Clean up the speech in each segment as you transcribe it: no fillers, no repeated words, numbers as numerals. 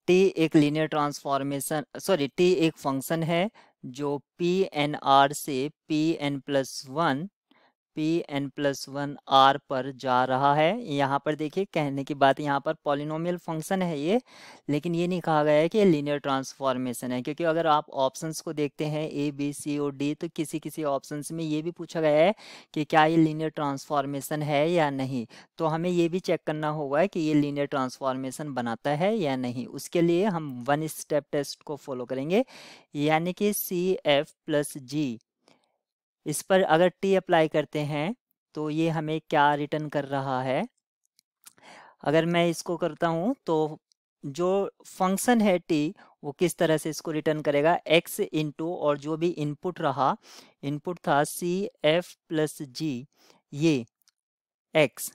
T एक linear transformation T एक function है जो पी एन आर से P N plus one R पर जा रहा है। यहाँ पर देखिए कहने की बात, यहाँ पर पॉलिनोमियल फंक्शन है ये, लेकिन ये नहीं कहा गया है कि ये लीनियर ट्रांसफॉर्मेशन है, क्योंकि अगर आप ऑप्शंस को देखते हैं ए बी सी और डी, तो किसी किसी ऑप्शंस में ये भी पूछा गया है कि क्या ये लीनियर ट्रांसफॉर्मेशन है या नहीं। तो हमें ये भी चेक करना होगा कि ये लीनियर ट्रांसफॉर्मेशन बनाता है या नहीं। उसके लिए हम वन स्टेप टेस्ट को फॉलो करेंगे, यानी कि सी एफ प्लस जी, इस पर अगर टी अप्लाई करते हैं तो ये हमें क्या रिटर्न कर रहा है। अगर मैं इसको करता हूँ तो जो फंक्शन है टी, वो किस तरह से इसको रिटर्न करेगा, एक्स इंटू और जो भी इनपुट रहा, इनपुट था सी एफ प्लस जी, ये एक्स,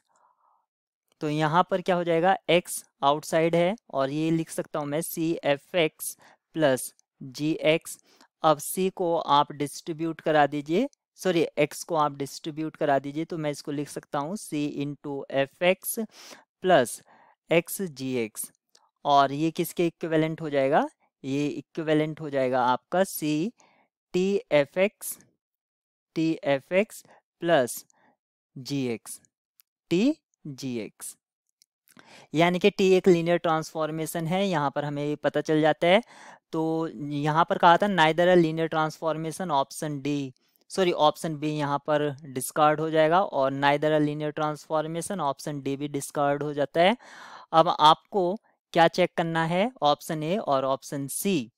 तो यहाँ पर क्या हो जाएगा, x आउटसाइड है और ये लिख सकता हूँ मैं C F x plus g x. अब c को आप डिस्ट्रीब्यूट करा दीजिए, सॉरी x को आप डिस्ट्रीब्यूट करा दीजिए, तो मैं इसको लिख सकता हूँ c into f x plus x g x. और ये किसके इक्विवेलेंट हो जाएगा, ये इक्विवेलेंट हो जाएगा आपका c t F x plus g x, t g x, यानी कि टी एक लीनियर ट्रांसफॉर्मेशन है, यहाँ पर हमें ये पता चल जाता है। तो यहाँ पर कहा था neither a linear transformation, option D sorry option B यहाँ पर डिस्कार्ड हो जाएगा, और neither a linear transformation, option D भी डिस्कार्ड हो जाता है। अब आपको क्या चेक करना है, ऑप्शन ए और ऑप्शन सी।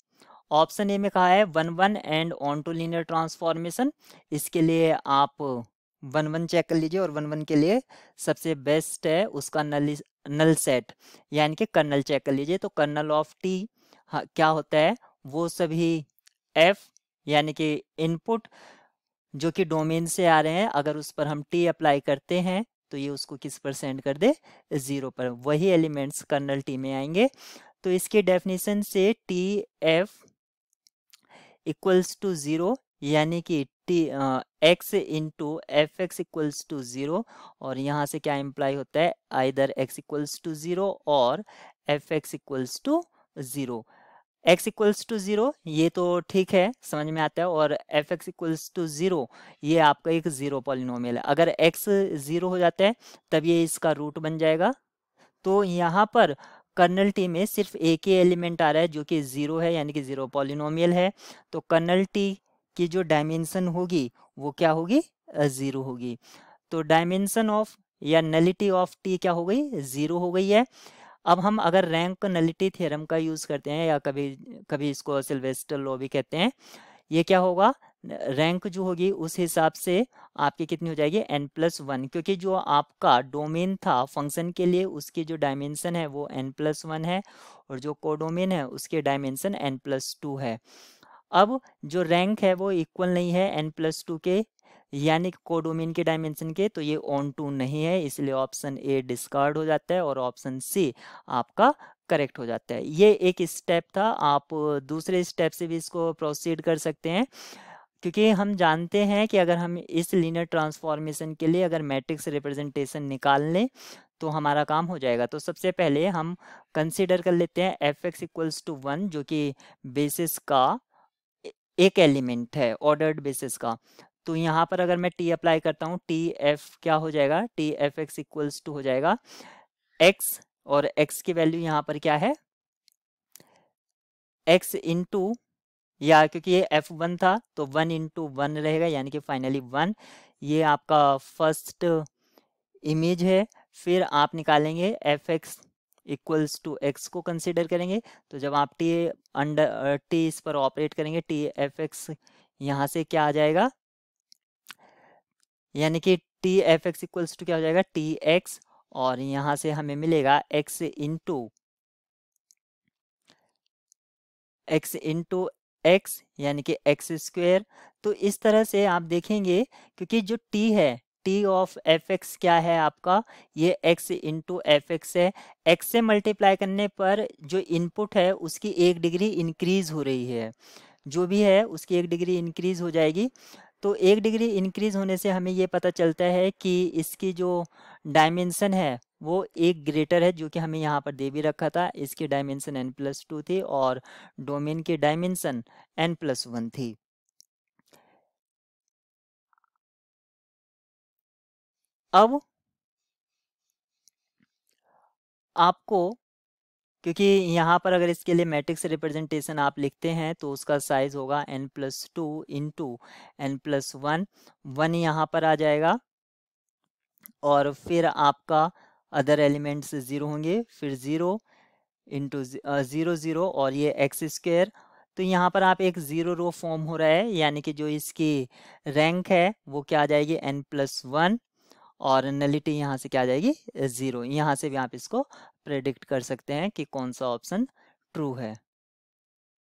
ऑप्शन ए में कहा है one one and onto linear transformation, इसके लिए आप वन वन चेक कर लीजिए, और वन वन के लिए सबसे बेस्ट है उसका नल सेट, यानी कि कर्नल चेक कर लीजिए। तो कर्नल ऑफ टी क्या होता है, वो सभी एफ यानी कि इनपुट जो कि डोमेन से आ रहे हैं, अगर उस पर हम टी अप्लाई करते हैं तो ये उसको किस पर सेंड कर दे, जीरो पर, वही एलिमेंट्स कर्नल टी में आएंगे। तो इसकी डेफिनेशन से t f equals to zero, यानी कि t x into f x equals to zero, और यहाँ से क्या इम्प्लाई होता है, either x equals to zero और f x equals to zero. x equals to zero ये तो ठीक है, समझ में आता है, और f x equals to zero ये आपका एक ज़ीरो पॉलिनोमियल है। अगर x ज़ीरो हो जाता है तब ये इसका रूट बन जाएगा। तो यहाँ पर कर्नल टी में सिर्फ एक ही एलिमेंट आ रहा है जो कि ज़ीरो है, यानी कि ज़ीरो पॉलिनोमियल है। तो कर्नल टी की जो डायमेंशन होगी वो क्या होगी, ज़ीरो होगी। तो डायमेंशन ऑफ या नलिटी ऑफ टी क्या हो गई, ज़ीरो हो गई है। अब हम अगर रैंक नलिटी थ्योरम का यूज़ करते हैं, या कभी कभी इसको सिल्वेस्टर लॉ भी कहते हैं, ये क्या होगा, रैंक जो होगी उस हिसाब से आपकी कितनी हो जाएगी, n+1, क्योंकि जो आपका डोमेन था फंक्शन के लिए उसकी जो डायमेंशन है वो n+1 है, और जो कोडोमेन है उसके डायमेंशन n+2 है। अब जो रैंक है वो इक्वल नहीं है n+2 के, यानी कोडोमेन के डायमेंशन के, तो ये ऑन टू नहीं है, इसलिए ऑप्शन ए डिस्कार्ड हो जाता है और ऑप्शन सी आपका करेक्ट हो जाता है। ये एक स्टेप था, आप दूसरे स्टेप से भी इसको प्रोसीड कर सकते हैं, क्योंकि हम जानते हैं कि अगर हम इस लीनियर ट्रांसफॉर्मेशन के लिए अगर मैट्रिक्स रिप्रेजेंटेशन निकाल लें तो हमारा काम हो जाएगा। तो सबसे पहले हम कंसीडर कर लेते हैं F x equals to one, जो कि बेसिस का एक एलिमेंट है, ऑर्डर्ड बेसिस का। तो यहाँ पर अगर मैं टी अप्लाई करता हूँ, टी एफ क्या हो जाएगा, T F x equals to हो जाएगा एक्स, और एक्स की वैल्यू यहाँ पर क्या है, एक्स इंटू, या क्योंकि ये F1 था तो 1 इंटू वन रहेगा, यानी कि फाइनली 1। ये आपका फर्स्ट इमेज है। फिर आप निकालेंगे F x equals to X को कंसीडर करेंगे, तो जब आप टी इस पर ऑपरेट करेंगे, टी एफ एक्स यहाँ से क्या आ जाएगा, यानी कि T F x equals to क्या हो जाएगा, टी एक्स, और यहाँ से हमें मिलेगा एक्स इंटू एक्स, यानी कि एक्स स्क्वेयर। तो इस तरह से आप देखेंगे, क्योंकि जो टी है, टी ऑफ एफ एक्स क्या है आपका, ये एक्स इंटू एफ एक्स है। एक्स से मल्टीप्लाई करने पर जो इनपुट है उसकी एक डिग्री इंक्रीज हो रही है, जो भी है उसकी एक डिग्री इंक्रीज हो जाएगी। तो 1 डिग्री इंक्रीज होने से हमें ये पता चलता है कि इसकी जो डायमेंशन है वो एक ग्रेटर है, जो कि हमें यहाँ पर दे भी रखा था। इसकी डायमेंशन n+2 थी और डोमेन की डायमेंशन n+1 थी। अब आपको, क्योंकि यहाँ पर अगर इसके लिए मैट्रिक्स रिप्रेजेंटेशन आप लिखते हैं तो उसका साइज होगा n+2 इंटू n+1, 1 यहाँ पर आ जाएगा और फिर आपका अदर एलिमेंट्स 0 होंगे, फिर 0 इंटू 0 0 और ये एक्स स्क्वायर। तो यहाँ पर आप एक 0 रो फॉर्म हो रहा है, यानी कि जो इसकी रैंक है वो क्या आ जाएगी n+1 और नलिटी यहाँ से क्या आ जाएगी 0। यहाँ से भी आप इसको प्रेडिक्ट कर सकते हैं कि कौन सा ऑप्शन ट्रू है।